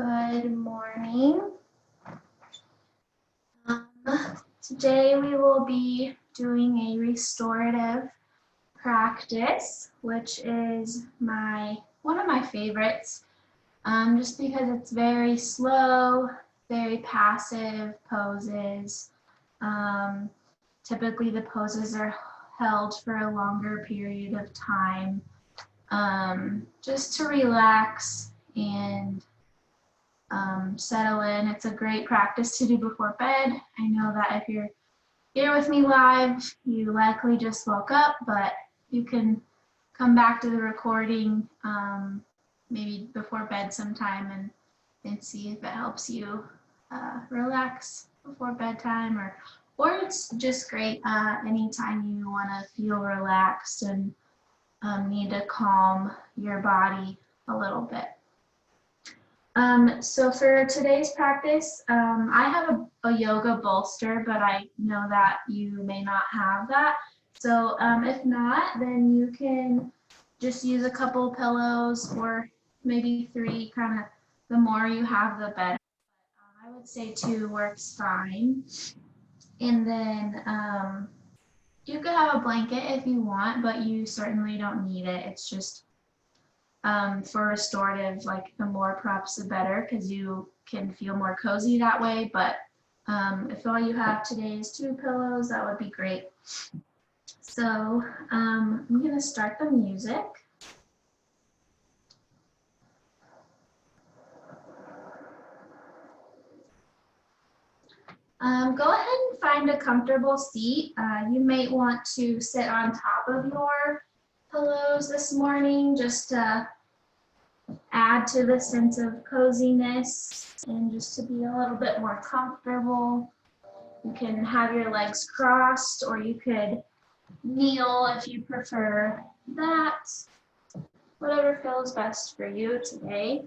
Good morning. Today we will be doing a restorative practice, which is one of my favorites, just because it's very slow, very passive poses. Typically the poses are held for a longer period of time, just to relax and settle in. It's a great practice to do before bed. I know that if you're here with me live, you likely just woke up, but you can come back to the recording maybe before bed sometime and see if it helps you relax before bedtime, or it's just great anytime you want to feel relaxed and need to calm your body a little bit. So for today's practice, I have a yoga bolster, but I know that you may not have that. So if not, then you can just use a couple pillows or maybe 3, kind of the more you have, the better. I would say 2 works fine. And then you could have a blanket if you want, but you certainly don't need it. It's just for restorative, like the more props the better, because you can feel more cozy that way. But if all you have today is 2 pillows, that would be great. So I'm going to start the music. Go ahead and find a comfortable seat. You may want to sit on top of your pillows this morning, just to add to the sense of coziness and just to be a little bit more comfortable. You can have your legs crossed, or you could kneel if you prefer that. Whatever feels best for you today.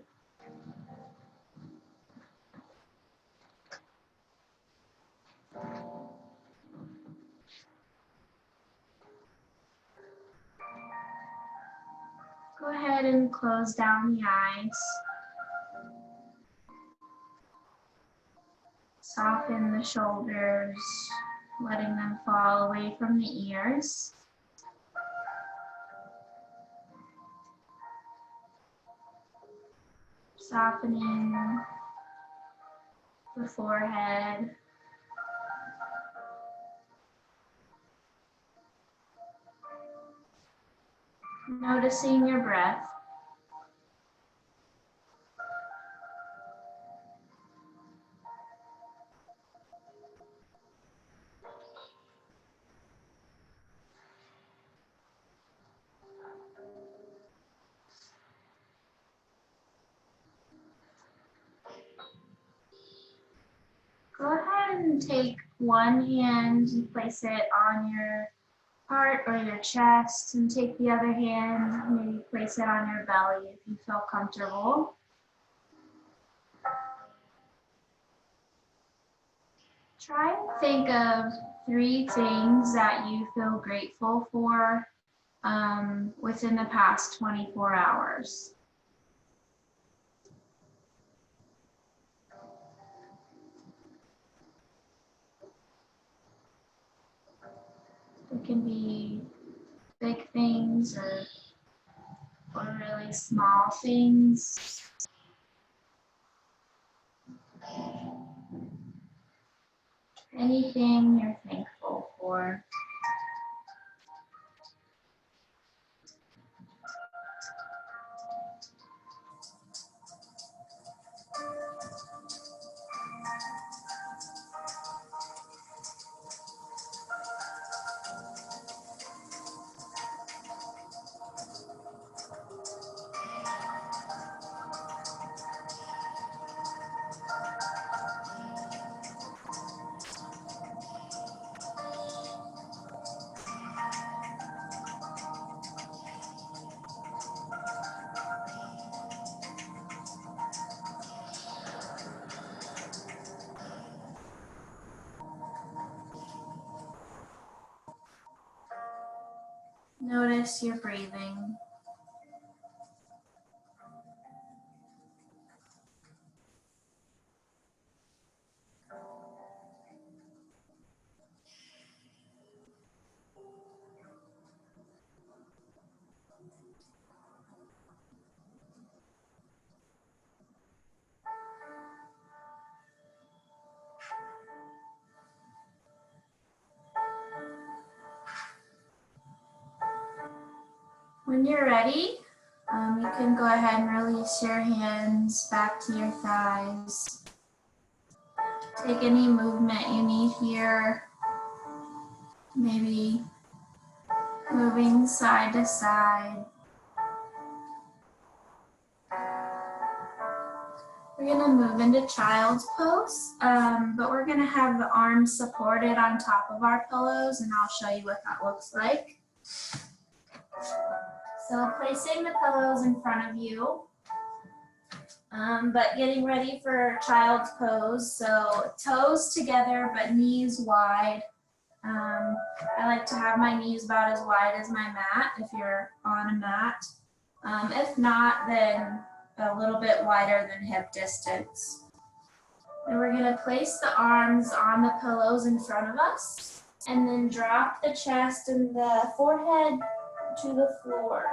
Go ahead and close down the eyes. Soften the shoulders, letting them fall away from the ears. Softening the forehead. Noticing your breath. Go ahead and take one hand and place it on your heart or your chest, and take the other hand, maybe place it on your belly if you feel comfortable. Try and think of 3 things that you feel grateful for within the past 24 hours. It can be big things or really small things. Anything you're thankful for. Notice your breathing. When you're ready, you can go ahead and release your hands back to your thighs. Take any movement you need here, maybe moving side to side. We're gonna move into child's pose, but we're gonna have the arms supported on top of our pillows, and I'll show you what that looks like. So placing the pillows in front of you, but getting ready for child's pose. So toes together, but knees wide. I like to have my knees about as wide as my mat if you're on a mat. If not, then a little bit wider than hip distance. And we're gonna place the arms on the pillows in front of us and then drop the chest and the forehead to the floor.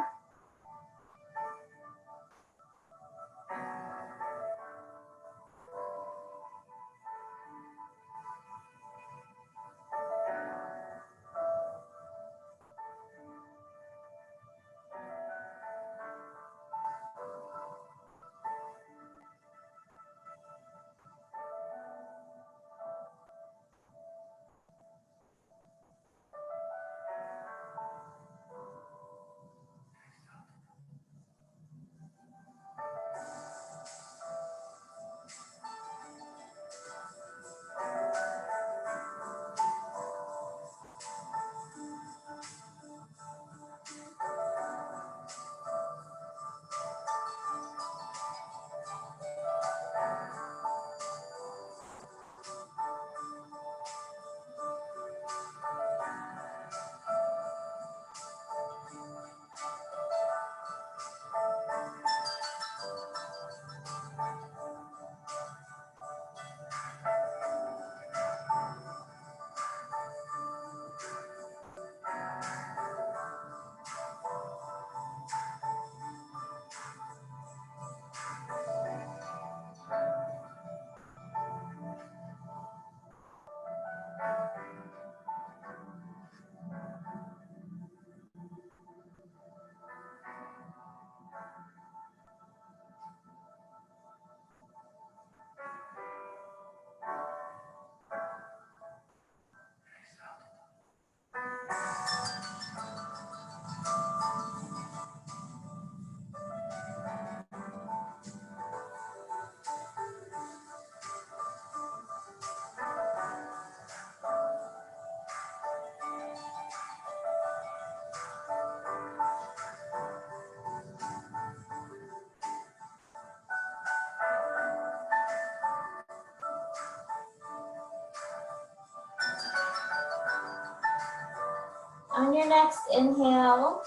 On your next inhale,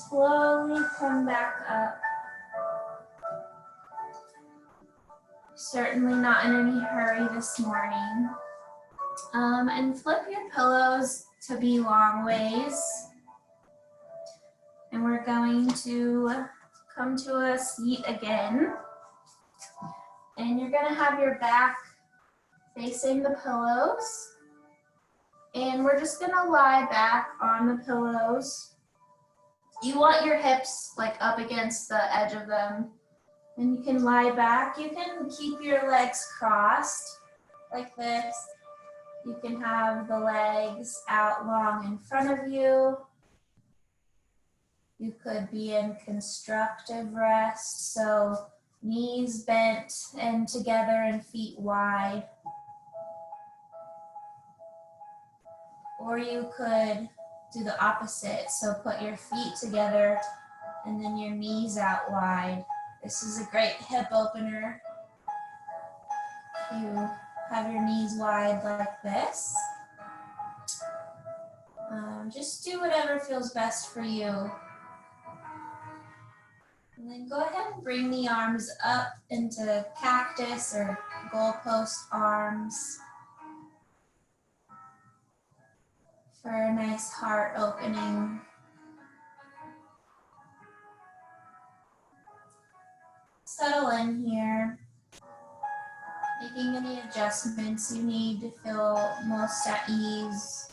slowly come back up. Certainly not in any hurry this morning. And flip your pillows to be long ways. And we're going to come to a seat again. And you're gonna have your back facing the pillows. And we're just gonna lie back on the pillows. You want your hips like up against the edge of them. And you can lie back. You can keep your legs crossed like this. You can have the legs out long in front of you. You could be in constructive rest, so knees bent and together and feet wide. Or you could do the opposite, so put your feet together and then your knees out wide. This is a great hip opener. You have your knees wide like this. Just do whatever feels best for you. And then go ahead and bring the arms up into cactus or goalpost arms for a nice heart opening. Settle in here, making any adjustments you need to feel most at ease.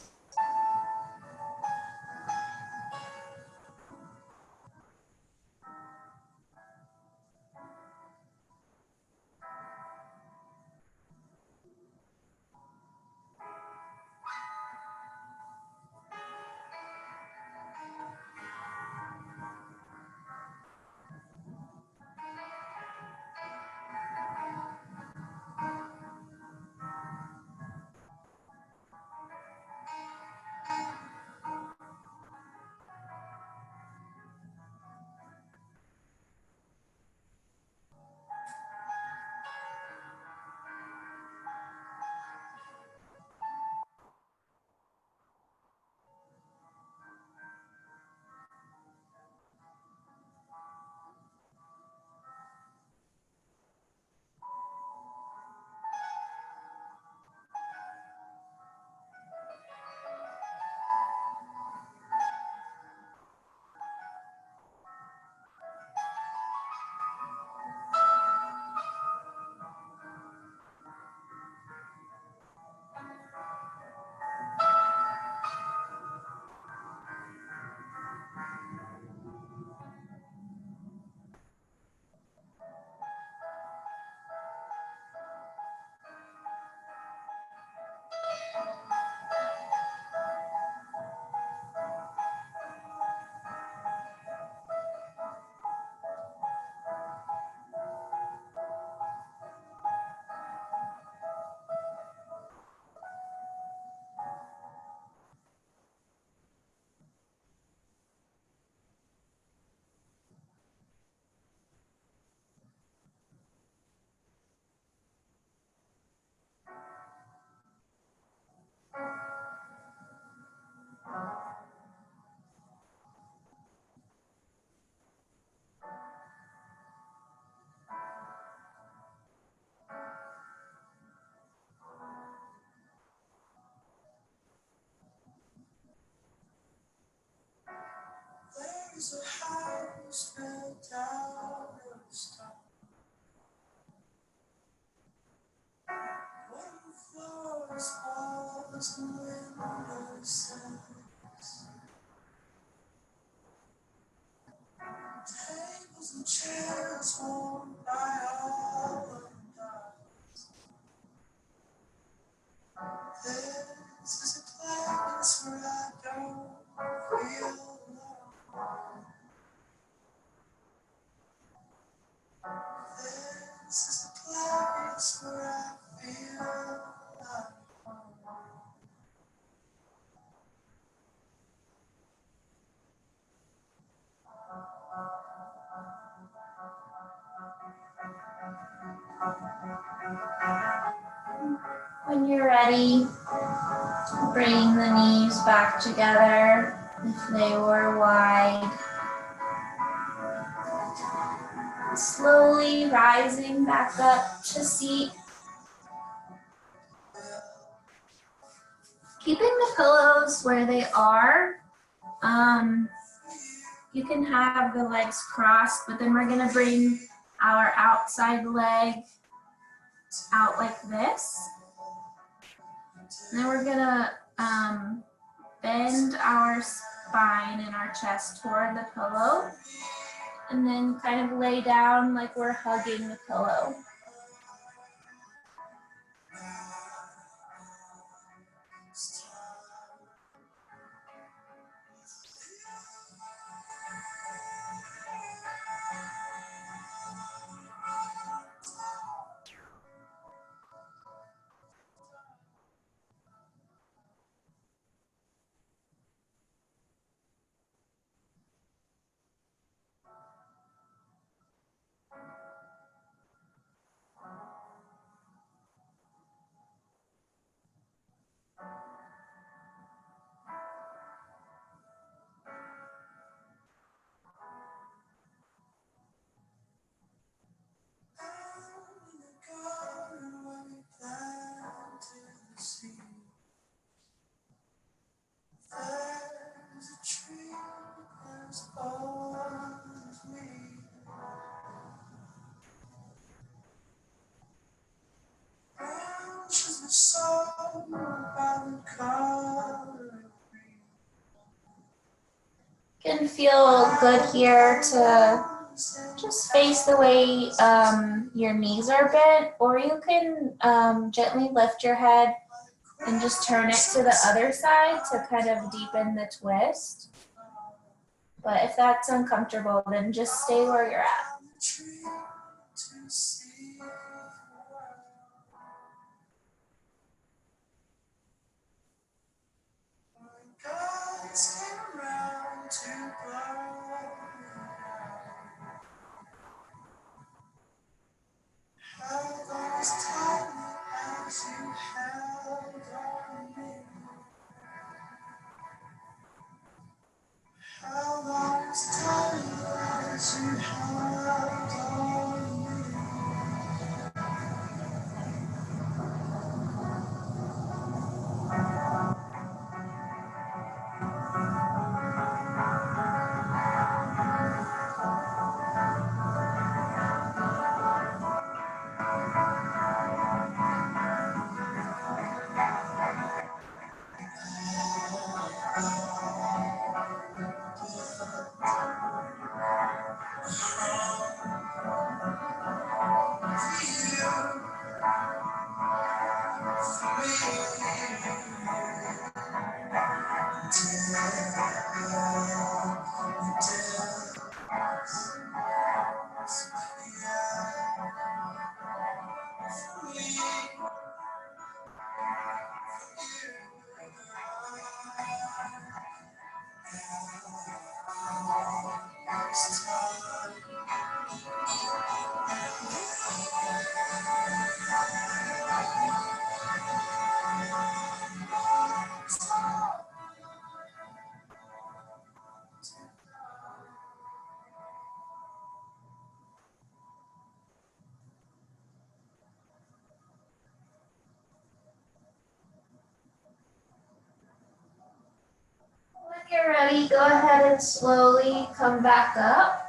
When you're ready, bring the knees back together if they were wide. Slowly rising back up to seat. Keeping the pillows where they are. You can have the legs crossed, but then we're gonna bring our outside leg out like this. And then we're gonna bend our spine and our chest toward the pillow. And then kind of lay down like we're hugging the pillow. Can feel good here to just face the way your knees are bent, or you can gently lift your head and just turn it to the other side to kind of deepen the twist. But if that's uncomfortable, then just stay where you're at. you're ready, go ahead and slowly come back up.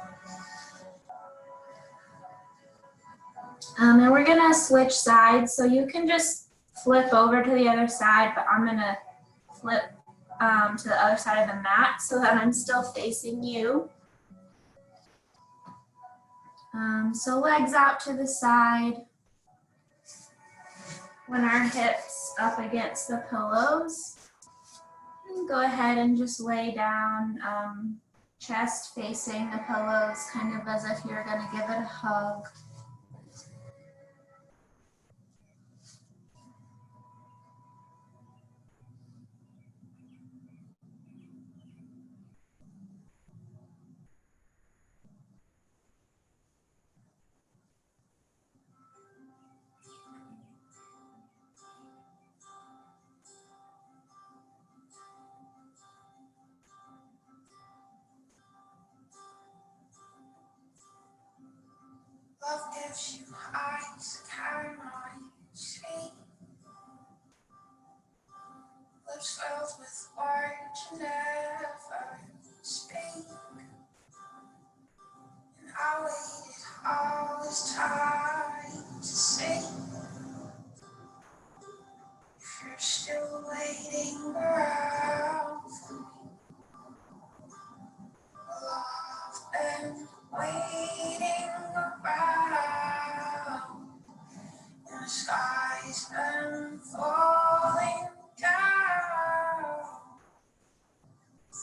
And we're gonna switch sides, so you can just flip over to the other side, but I'm gonna flip to the other side of the mat so that I'm still facing you. So legs out to the side. When our hips up against the pillows. And go ahead and just lay down, chest facing the pillows, kind of as if you're gonna give it a hug. Love gives you eyes, cannot see. Lips filled with words you never speak. And I waited all this time to see if you're still waiting around for me. Well, I've been waiting around. And the sky's been falling down. The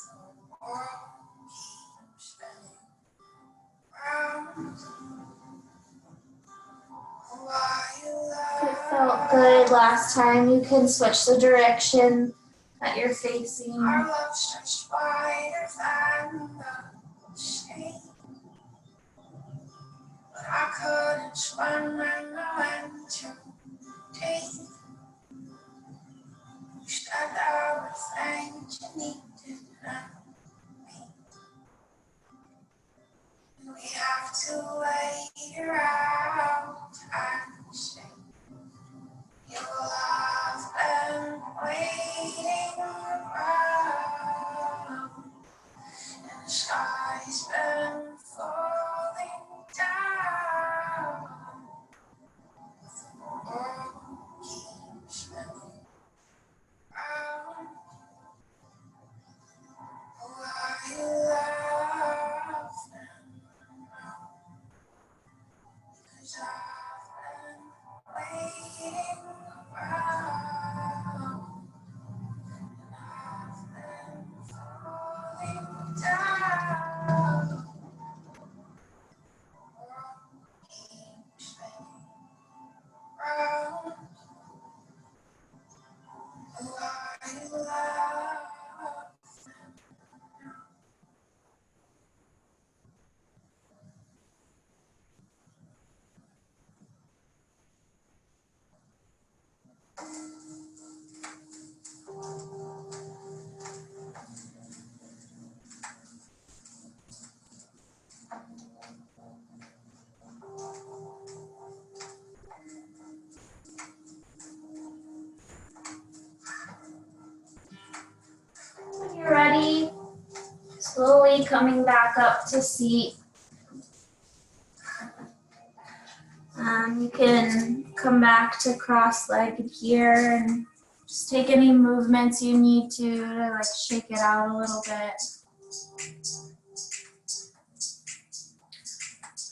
world keeps spinning round. Why you It felt good last time. You can switch the direction that you're facing. Our love stretched wider than the sea. But I couldn't swim when I went too deep. You said everything you needed in me. And we have to wait around and see. You will have been waiting around. And the sky's been falling down. The world keeps spinning round. Why you laughing now? 'Cause I've been waiting around. And I've been falling down. The world keeps spinning round. Why you laughing? When you're ready, slowly coming back up to seat. You can come back to cross-legged here and just take any movements you need to like shake it out a little bit.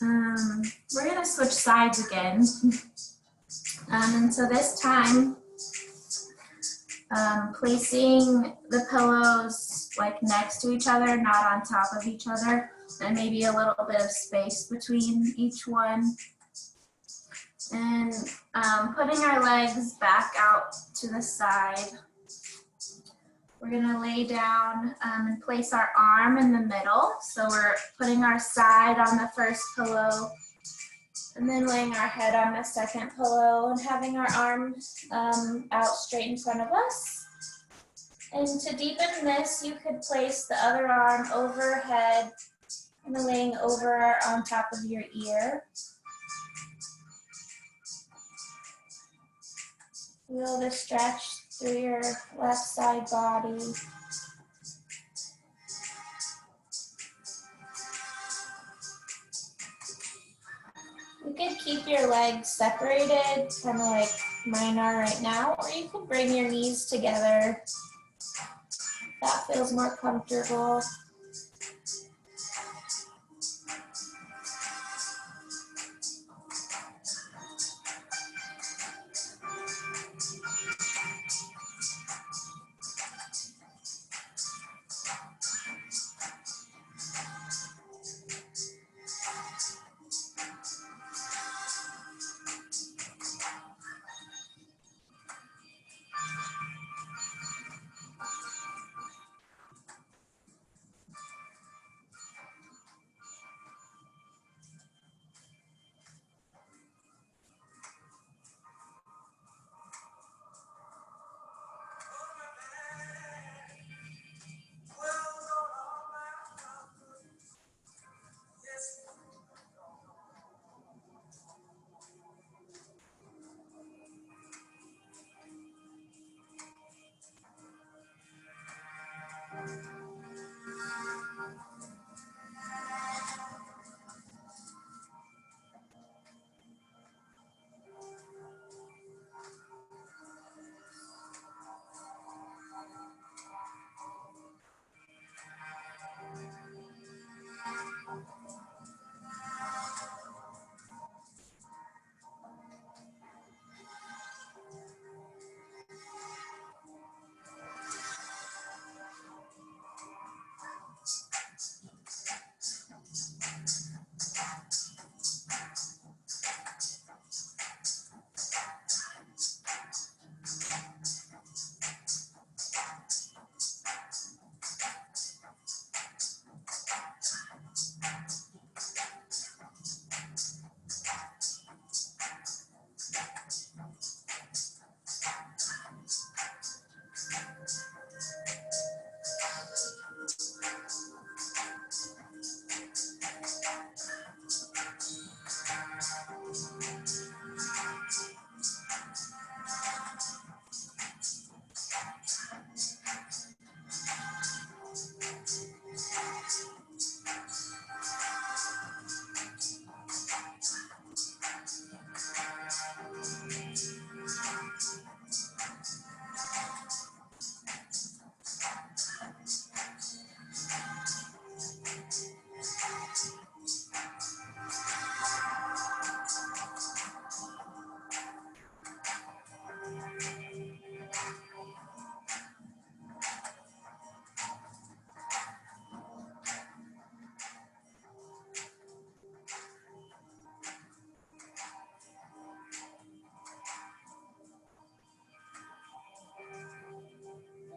We're gonna switch sides again. And so this time, placing the pillows like next to each other, not on top of each other, and maybe a little bit of space between each one. And putting our legs back out to the side. We're gonna lay down and place our arm in the middle. So we're putting our side on the first pillow and then laying our head on the second pillow and having our arm out straight in front of us. And to deepen this, you could place the other arm overhead and then laying over on top of your ear. Feel the stretch through your left side body. You could keep your legs separated, kind of like mine are right now, or you could bring your knees together. That feels more comfortable.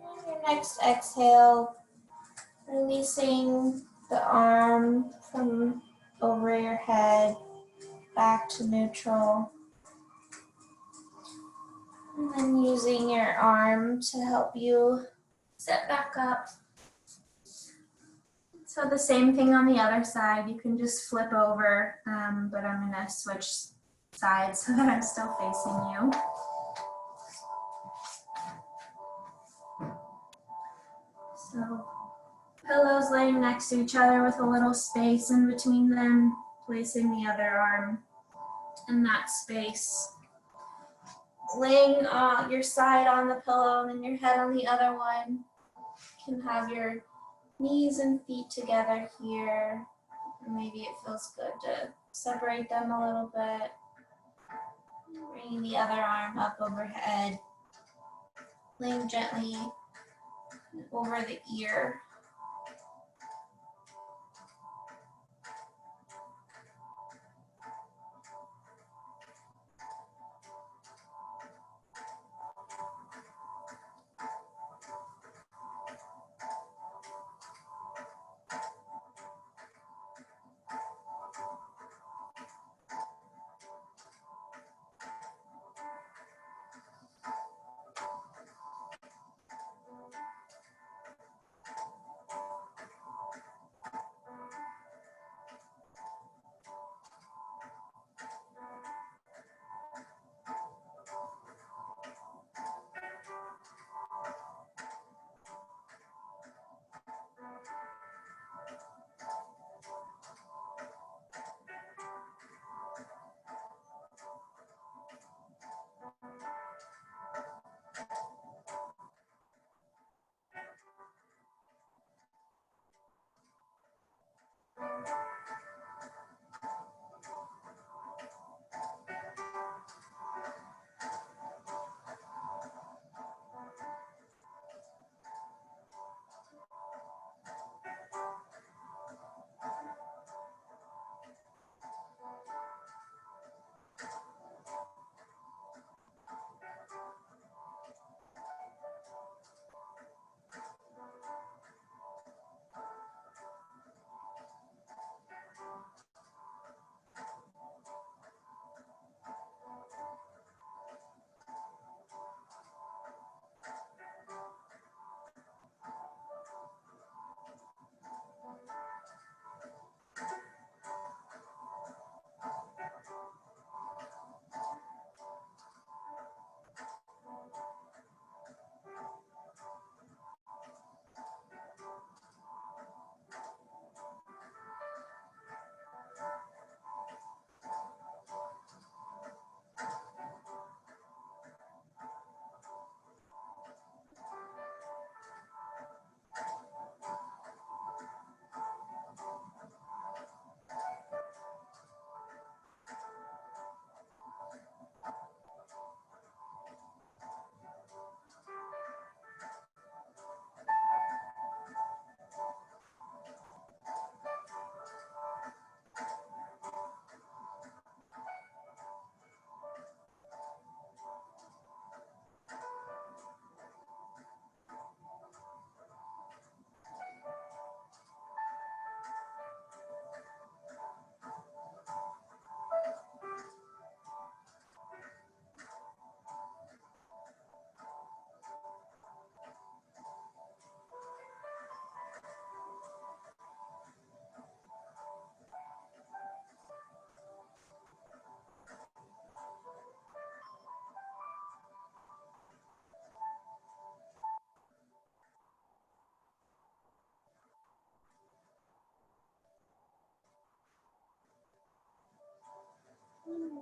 On your next exhale, releasing the arm from over your head back to neutral. And then using your arm to help you Sit back up. So the same thing on the other side. You can just flip over, but I'm gonna switch sides so that I'm still facing you. So pillows laying next to each other with a little space in between them, placing the other arm in that space. Laying your side on the pillow and then your head on the other one. You can have your knees and feet together here. Maybe it feels good to separate them a little bit. Bringing the other arm up overhead. Laying gently over the ear.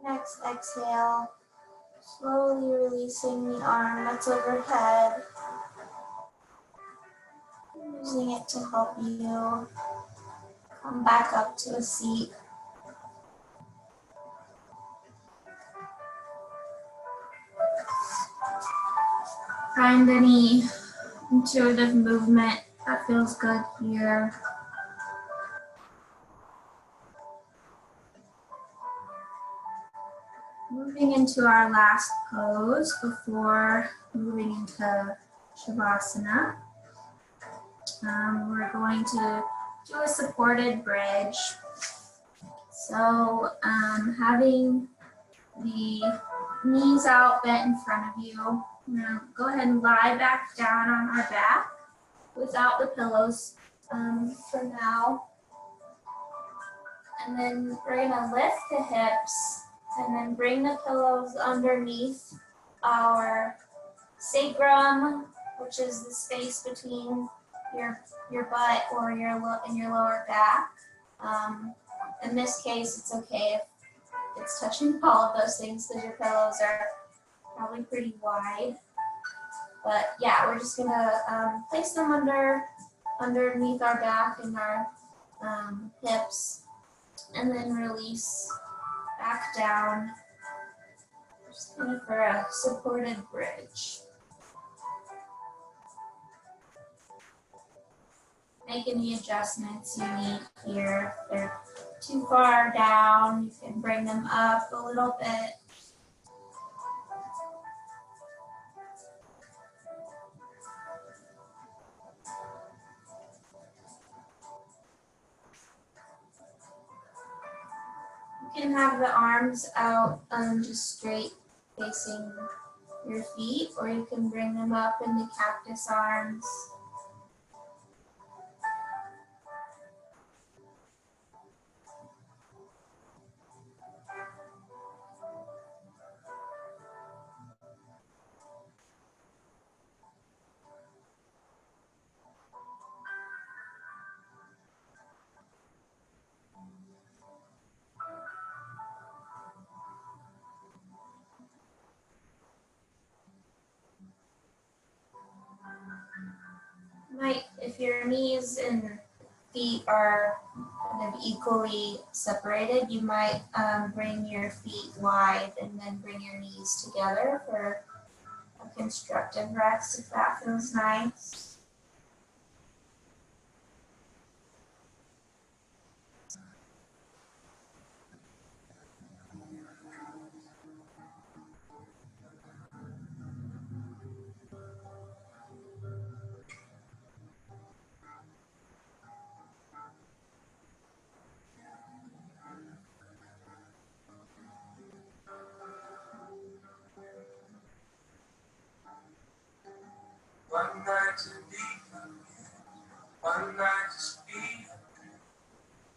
Next exhale, slowly releasing the arm that's overhead, using it to help you come back up to a seat. Find any intuitive movement that feels good here. Moving into our last pose before moving into Shavasana. We're going to do a supported bridge. So having the knees out bent in front of you, we're gonna go ahead and lie back down on our back without the pillows for now. And then we're gonna lift the hips and then bring the pillows underneath our sacrum, which is the space between your butt or your lower back. In this case, it's okay if it's touching all of those things because your pillows are probably pretty wide. But yeah, we're just gonna place them underneath our back and our hips, and then release back down. Just going for a supported bridge. Make any adjustments you need here. If they're too far down, you can bring them up a little bit. You can have the arms out just straight facing your feet, or you can bring them up in the cactus arms. If your knees and feet are kind of equally separated, you might bring your feet wide and then bring your knees together for a constructive rest if that feels nice. One night to be, one night to speak.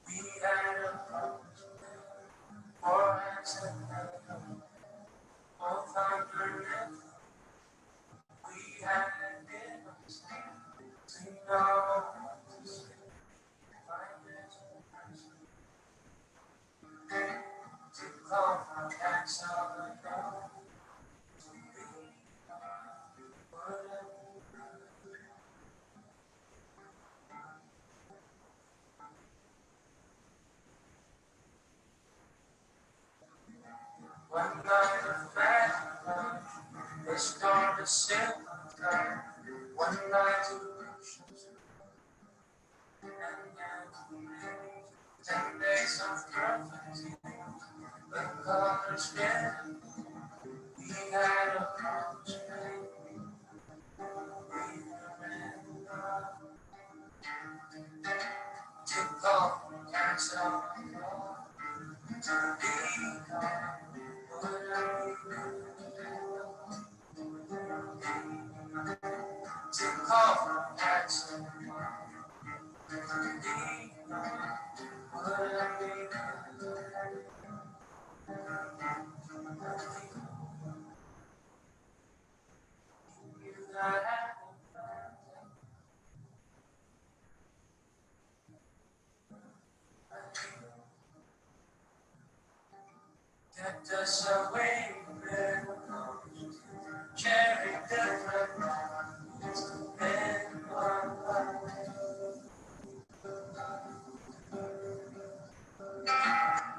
We had a promise, for hands and hands, both unbelievable. We had a difference to know what to say. Like this, to call for hands on the ground. To be whatever. One night of bad, the storm is still time. One night to push and then 10 days of perfect. The colors red. We had a promise made. We remember to call for cancel to be to call for cancel to be Get us away, red rose, cherry pepper, and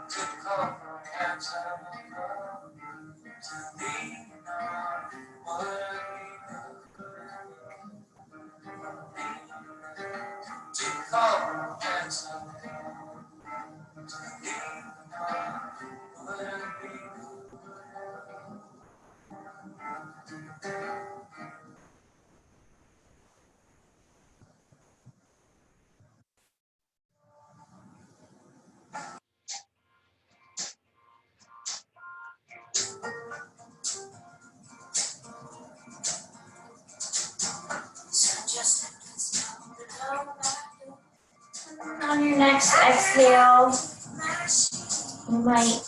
to cover hands up, to lean on what to cover hands up, to lean on what we On your next exhale, you might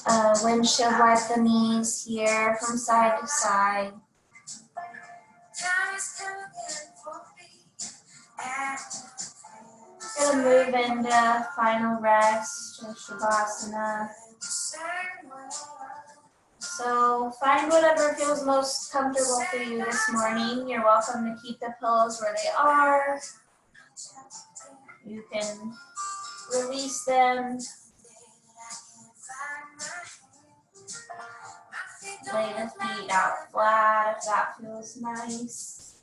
windshield wipe the knees here from side to side. Gonna move into final rest or shavasana. So find whatever feels most comfortable for you this morning. You're welcome to keep the pillows where they are. You can release them. Lay the feet out flat if that feels nice.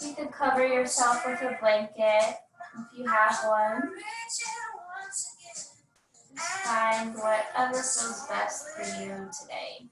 You could cover yourself with a blanket if you have one. Find whatever feels best for you today.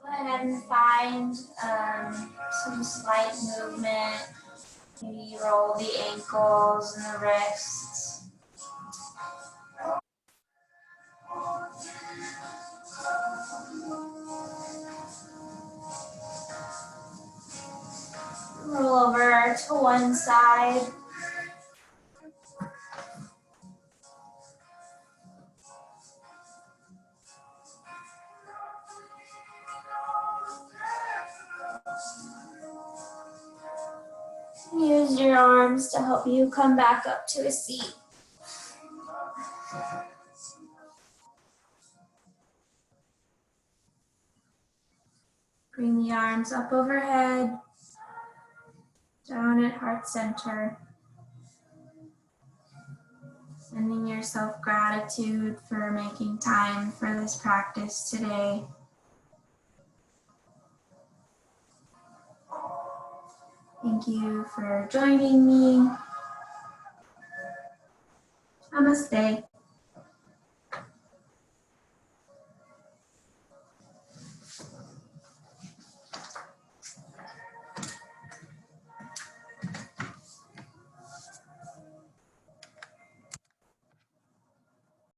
Go ahead and find some slight movement. Maybe roll the ankles and the wrists. Roll over to one side. your arms to help you come back up to a seat. Bring the arms up overhead, down at heart center. Sending yourself gratitude for making time for this practice today. Thank you for joining me. Namaste.